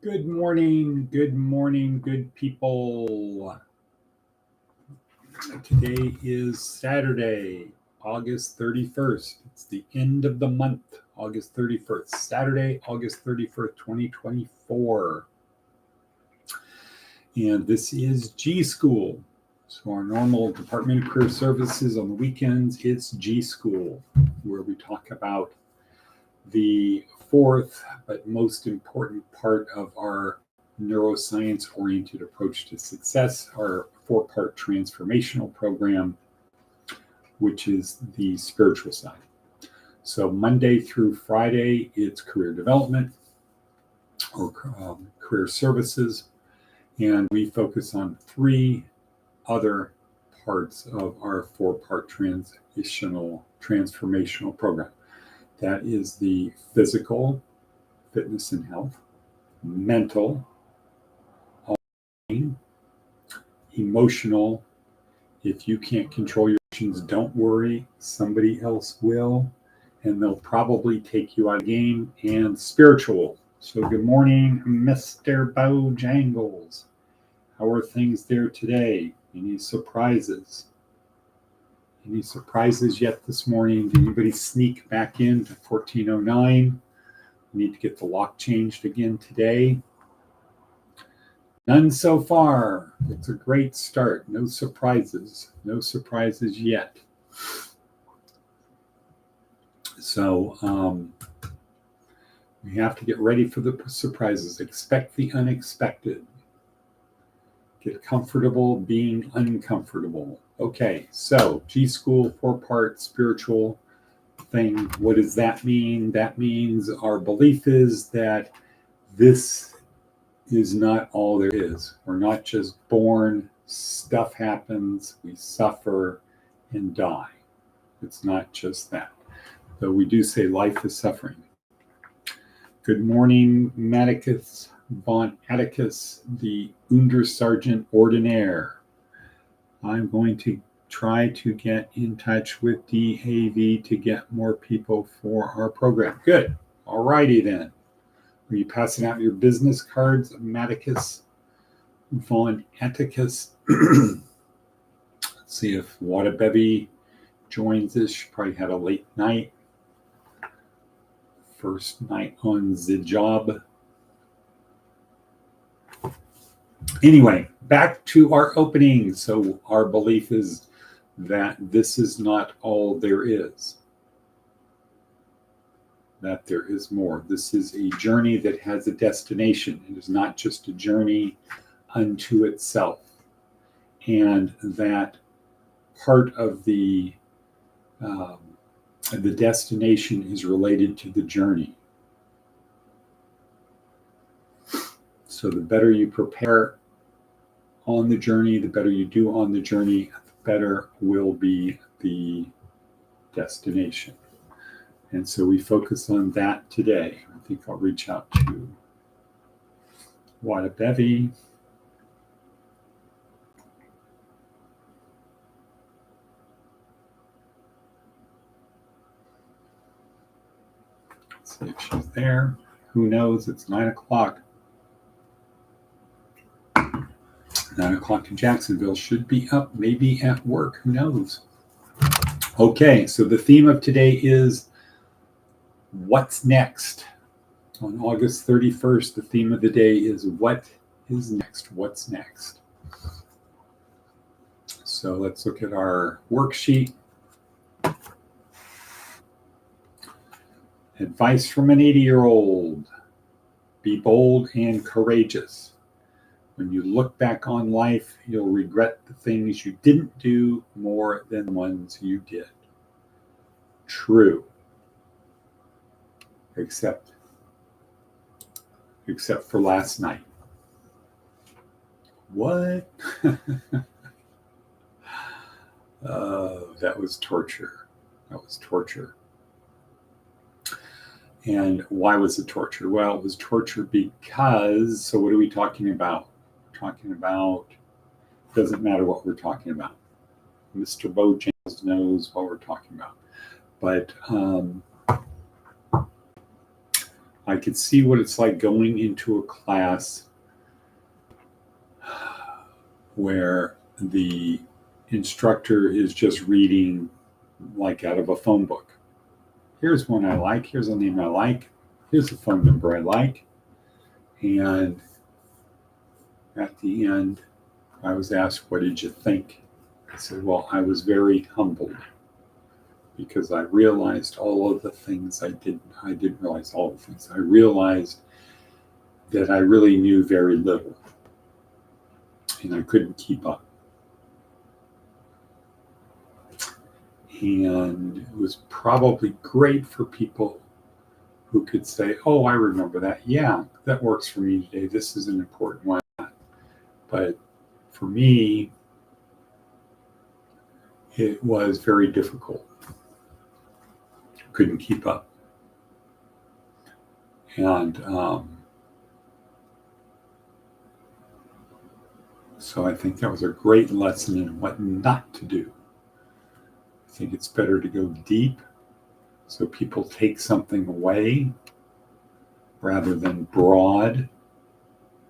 Good morning, good people. Today is Saturday, August 31st. It's the end of the month, August 31st. Saturday, August 31st, 2024. And this is G.school. So our normal Department of Career Services on the weekends, it's G.school, where we talk about the fourth but most important part of our neuroscience-oriented approach to success, our four-part transformational program, which is the spiritual side. So Monday through Friday, it's career development or career services, and we focus on three other parts of our four-part transformational program. That is the physical, fitness and health, mental, emotional. If you can't control your emotions, don't worry, somebody else will, and they'll probably take you out of the game. And spiritual. So good morning, Mr. Bojangles. How are things there today? Any surprises? Any surprises yet this morning? Did anybody sneak back into 1409? We need to get the lock changed again today. None so far. It's a great start. No surprises. No surprises yet. So we have to get ready for the surprises. Expect the unexpected. Get comfortable being uncomfortable. Okay, so G.school, four-part spiritual thing. What does that mean? That means our belief is that this is not all there is. We're not just born, stuff happens, we suffer and die. It's not just that. Though we do say life is suffering. Good morning, Maticus von Atticus, the Untersergeant Ordinaire. I'm going to try to get in touch with DAV to get more people for our program. Good. All righty then. Are you passing out your business cards, Maticus von Atticus? Let's see if Wadabevi joins us. She probably had a late night. First night on the job. Anyway, back to our opening. So our belief is that this is not all there is. That there is more. This is a journey that has a destination. It is not just a journey unto itself. And that part of the destination is related to the journey. So the better you prepare on the journey, the better you do on the journey, the better will be the destination. And so we focus on that today. I think I'll reach out to Wadabevi. Let's see if she's there. Who knows? It's 9 o'clock. 9 o'clock in Jacksonville. Should be up, maybe at work. Who knows? Okay, so the theme of today is what's next? On August 31st, the theme of the day is what is next? What's next? So let's look at our worksheet. Advice from an 80-year-old. Be bold and courageous. When you look back on life, you'll regret the things you didn't do more than the ones you did. True. Except for last night. What? Oh, that was torture. That was torture. And why was it torture? Well, it was torture because, so what are we talking about? We're talking about, doesn't matter what we're talking about. Mr. Bojangles knows what we're talking about. But I could see what it's like going into a class where the instructor is just reading like out of a phone book. Here's one I like. Here's a name I like. Here's a phone number I like. And at the end, I was asked, what did you think? I said, well, I was very humbled because I realized all of the things I didn't realize all the things. I realized that I really knew very little and I couldn't keep up. And it was probably great for people who could say, oh, I remember that. Yeah, that works for me today. This is an important one. But for me, it was very difficult. Couldn't keep up. And so I think that was a great lesson in what not to do. I think it's better to go deep so people take something away rather than broad,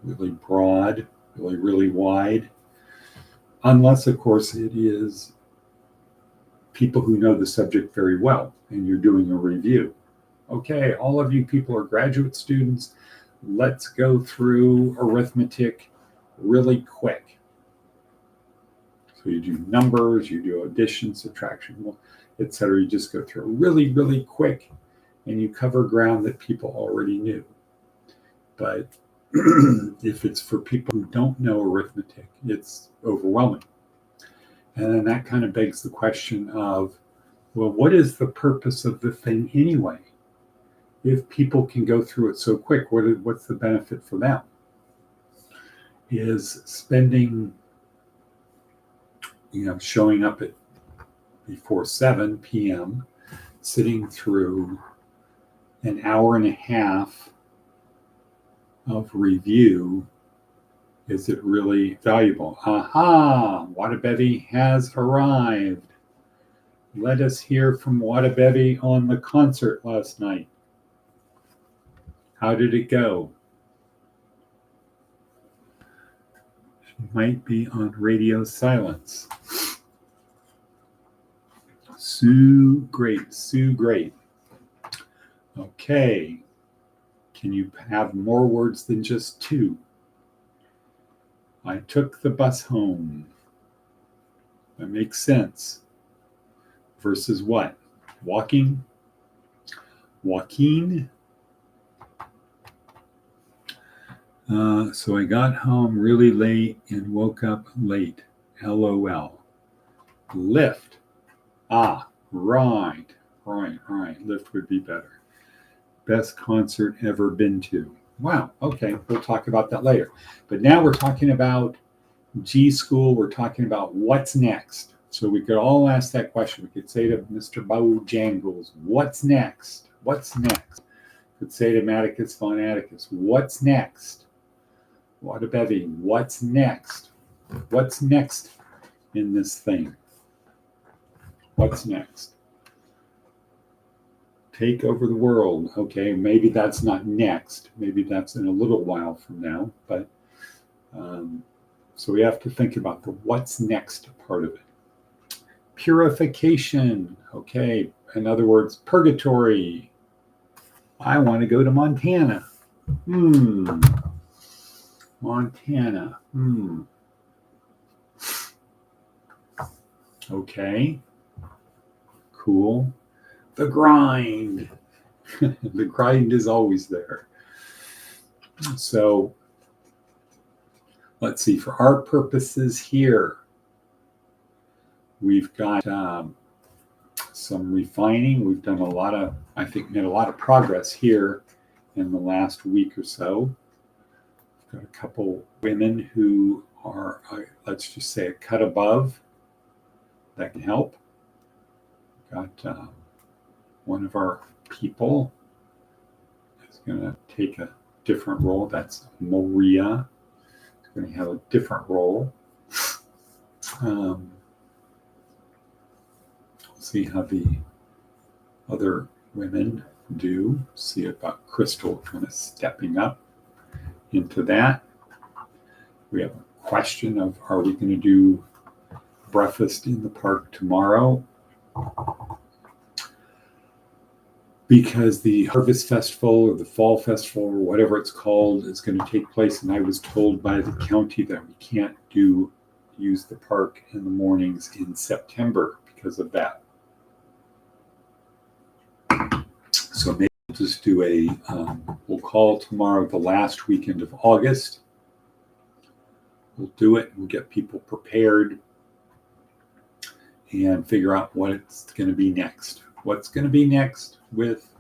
really wide. Unless, of course, it is people who know the subject very well and you're doing a review. Okay, all of you people are graduate students. Let's go through arithmetic really quick. So you do numbers, you do addition, subtraction, etc. You just go through really quick and you cover ground that people already knew. But if it's for people who don't know arithmetic, it's overwhelming. And then that kind of begs the question of, well, what is the purpose of the thing anyway? If people can go through it so quick, what's the benefit for them? Is spending, showing up at before 7 p.m., sitting through an hour and a half of review, is it really valuable? Aha! Wadabevi has arrived. Let us hear from Wadabevi on the concert last night. How did it go? She might be on radio silence. Sue, great. Okay. Can you have more words than just two? I took the bus home. That makes sense. Versus what? Walking? Joaquin? So I got home really late and woke up late. LOL. Lift. Right. Lift would be better. Best concert ever been to. Wow. Okay. We'll talk about that later. But now we're talking about G.school. We're talking about what's next. So we could all ask that question. We could say to Mr. Bojangles, what's next? What's next? We could say to Maticus von Atticus, what's next? Wadabevi, what's next? What's next in this thing? What's next? Take over the world. Okay, maybe that's not next. Maybe that's in a little while from now. But so we have to think about the what's next part of it. Purification. Okay, in other words, purgatory. I want to go to Montana. Montana. Okay. Cool. The grind. The grind is always there. So let's see, for our purposes here, we've got some refining. We've done made a lot of progress here in the last week or so. We've got a couple women who are, let's just say, a cut above. That can help. Got one of our people is going to take a different role. That's Maria. Is going to have a different role. We'll see how the other women do. See about Crystal kind of stepping up into that. We have a question of, are we going to do breakfast in the park tomorrow? Because the Harvest Festival or the Fall Festival or whatever it's called is going to take place, and I was told by the county that we can't use the park in the mornings in September because of that. So maybe we'll just do we'll call tomorrow the last weekend of August. We'll do it. We'll get people prepared and figure out what it's going to be next. What's going to be next with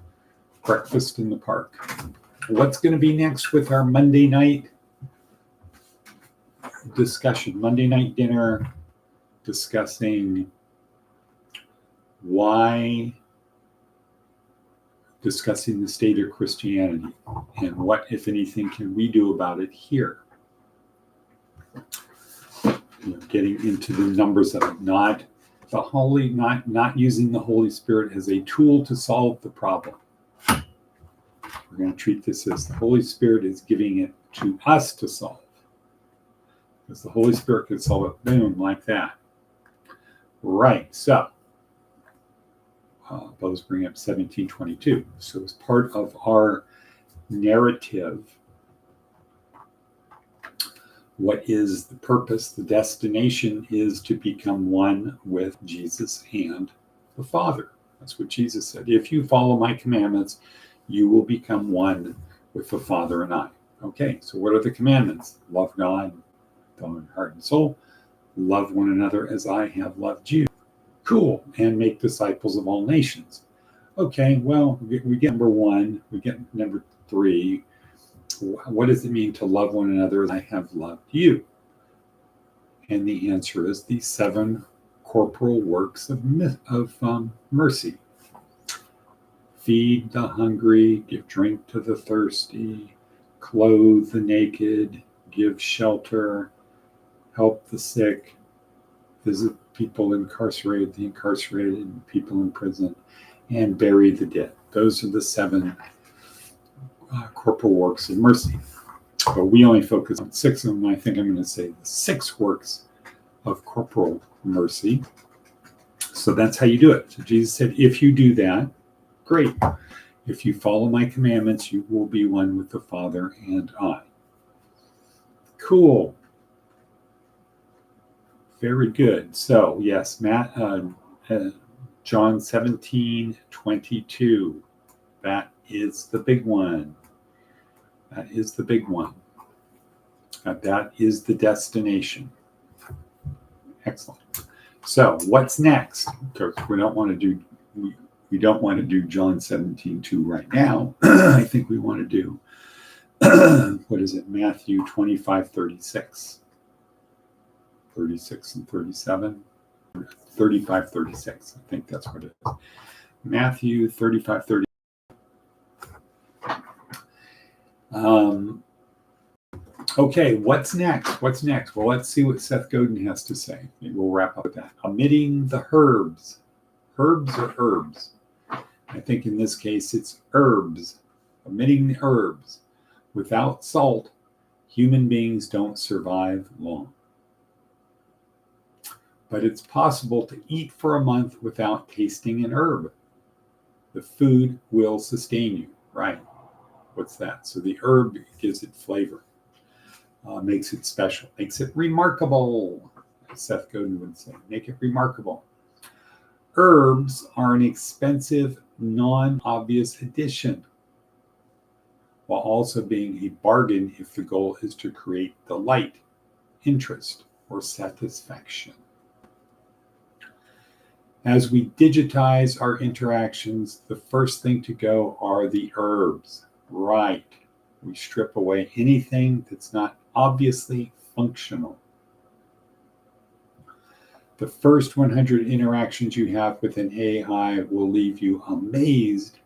breakfast in the park? What's going to be next with our Monday night discussion, Monday night dinner, discussing discussing the state of Christianity and what, if anything, can we do about it here? Getting into the numbers of it, not using the Holy Spirit as a tool to solve the problem. We're going to treat this as the Holy Spirit is giving it to us to solve. Because the Holy Spirit could solve it, boom, like that. Right, so, Bo's bring up 1722. So as part of our narrative, what is the purpose? The destination is to become one with Jesus and the Father. That's what Jesus said. If you follow my commandments, you will become one with the Father and I. Okay, so what are the commandments? Love God, with all your heart and soul. Love one another as I have loved you. Cool. And make disciples of all nations. Okay, well, we get number 1. We get number 3. What does it mean to love one another as I have loved you? And the answer is the 7 corporal works of mercy. Feed the hungry, give drink to the thirsty, clothe the naked, give shelter, help the sick, visit people incarcerated, the incarcerated, people in prison, and bury the dead. Those are the 7 corporal works of mercy. But we only focus on 6 of them. I think I'm going to say the 6 works of corporal mercy. So that's how you do it. So Jesus said, if you do that, great. If you follow my commandments, you will be one with the Father and I. Cool. Very good. So yes, John 17:22. That is the big one. That is the big one. That is the destination. Excellent. So what's next? Because we don't want to do John 17:2 right now. I think we want to do what is it? Matthew 25:36. 36 and 37. 35:36. I think that's what it is. Matthew 35:30. Okay, what's next? What's next? Well, let's see what Seth Godin has to say. Maybe we'll wrap up with that. Omitting the herbs. Herbs or herbs? I think in this case it's herbs. Omitting the herbs. Without salt, human beings don't survive long. But it's possible to eat for a month without tasting an herb. The food will sustain you, right? What's that? So the herb gives it flavor, makes it special, makes it remarkable, as Seth Godin would say. Make it remarkable. Herbs are an expensive, non-obvious addition, while also being a bargain if the goal is to create delight, interest, or satisfaction. As we digitize our interactions, the first thing to go are the herbs. Right. We strip away anything that's not obviously functional. The first 100 interactions you have with an AI will leave you amazed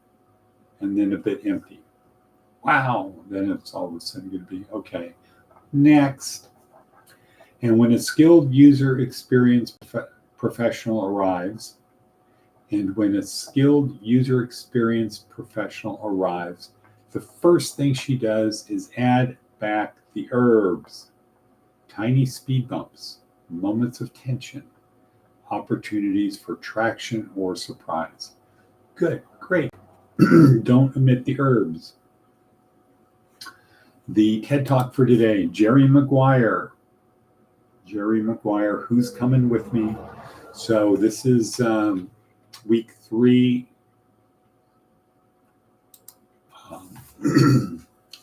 and then a bit empty. Wow. Then it's all of a sudden going to be, okay, next. And when a skilled user experience professional arrives, And when a skilled user experience professional arrives, the first thing she does is add back the herbs, tiny speed bumps, moments of tension, opportunities for traction or surprise. Good, great. Don't omit the herbs. The TED Talk for today, Jerry Maguire. Jerry Maguire, who's coming with me? So this is week 3,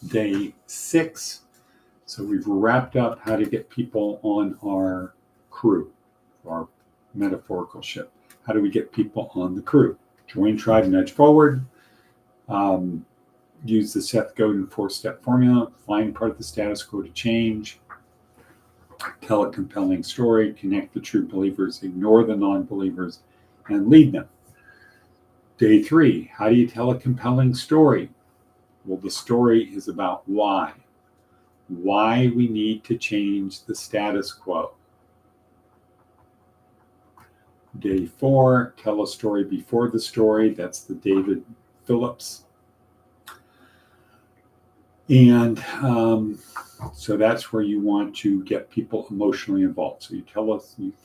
day 6. So we've wrapped up how to get people on our crew, our metaphorical ship. How do we get people on the crew? Join, tribe, nudge forward. Use the Seth Godin 4-step formula. Find part of the status quo to change. Tell a compelling story. Connect the true believers. Ignore the non-believers. And lead them. Day 3. How do you tell a compelling story? Well, the story is about why. Why we need to change the status quo. Day 4, tell a story before the story. That's the David Phillips. And so that's where you want to get people emotionally involved. So you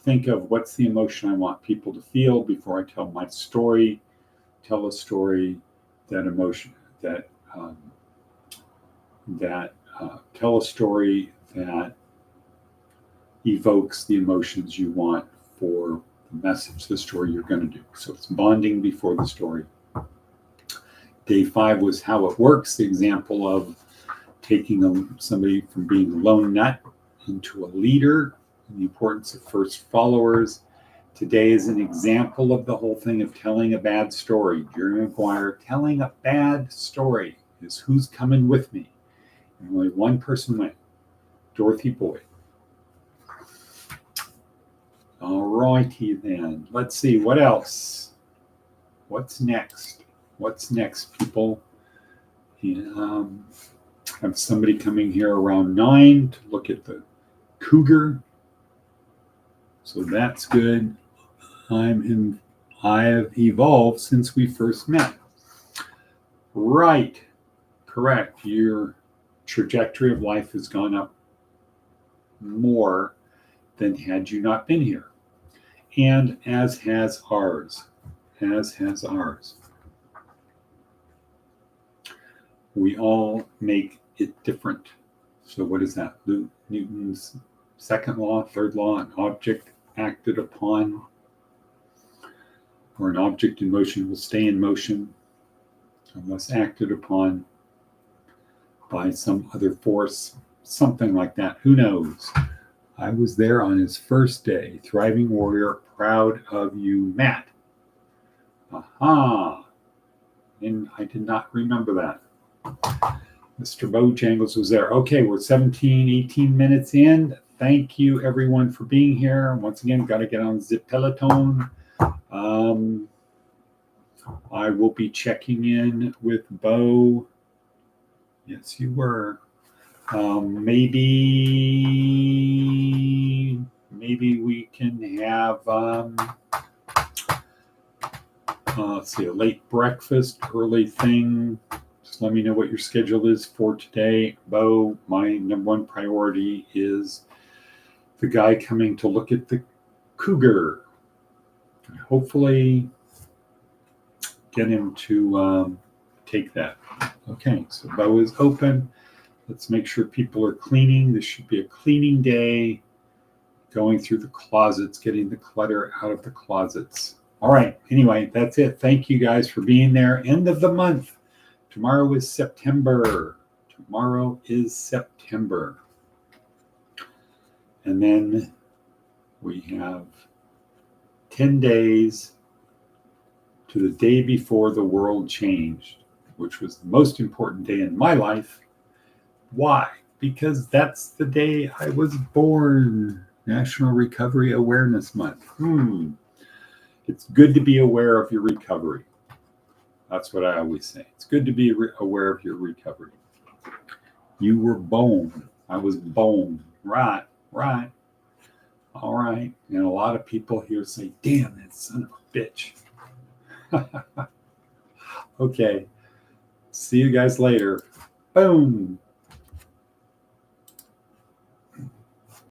think of what's the emotion I want people to feel before I tell my story. Tell a story tell a story that evokes the emotions you want for the message, the story you're going to do. So it's bonding before the story. Day 5 was how it works, the example of taking somebody from being a lone nut into a leader, and the importance of first followers. Today is an example of the whole thing of telling a bad story. Jerry Maguire, telling a bad story is who's coming with me. And only one person went, Dorothy Boyd. All righty then. Let's see, what else? What's next? What's next, people? Have somebody coming here around 9 to look at the cougar. So that's good. I've evolved since we first met. Right. Correct. Your trajectory of life has gone up more than had you not been here. And as has ours. As has ours. We all make it different. So what is that? Newton's second law, third law, an object acted upon, or an object in motion will stay in motion unless acted upon by some other force, something like that. Who knows? I was there on his first day. Thriving warrior, proud of you, Matt. Aha. And I did not remember that. Mr. Bojangles was there. Okay, we're 18 minutes in. Thank you, everyone, for being here. Once again, got to get on the Peloton. I will be checking in with Bo. Yes, you were. Maybe we can have let's see, a late breakfast, early thing. Just let me know what your schedule is for today. Bo, my number one priority is the guy coming to look at the cougar. Hopefully get him to take that. Okay, so Bo is open. Let's make sure people are cleaning. This should be a cleaning day. Going through the closets, getting the clutter out of the closets. All right, anyway, that's it. Thank you guys for being there. End of the month. Tomorrow is September. Tomorrow is September. And then we have 10 days to the day before the world changed, which was the most important day in my life. Why? Because that's the day I was born. National Recovery Awareness Month. It's good to be aware of your recovery. That's what I always say. It's good to be aware of your recovery. You were born. I was born. Right. All right. And a lot of people here say, damn, that son of a bitch. Okay. See you guys later. Boom.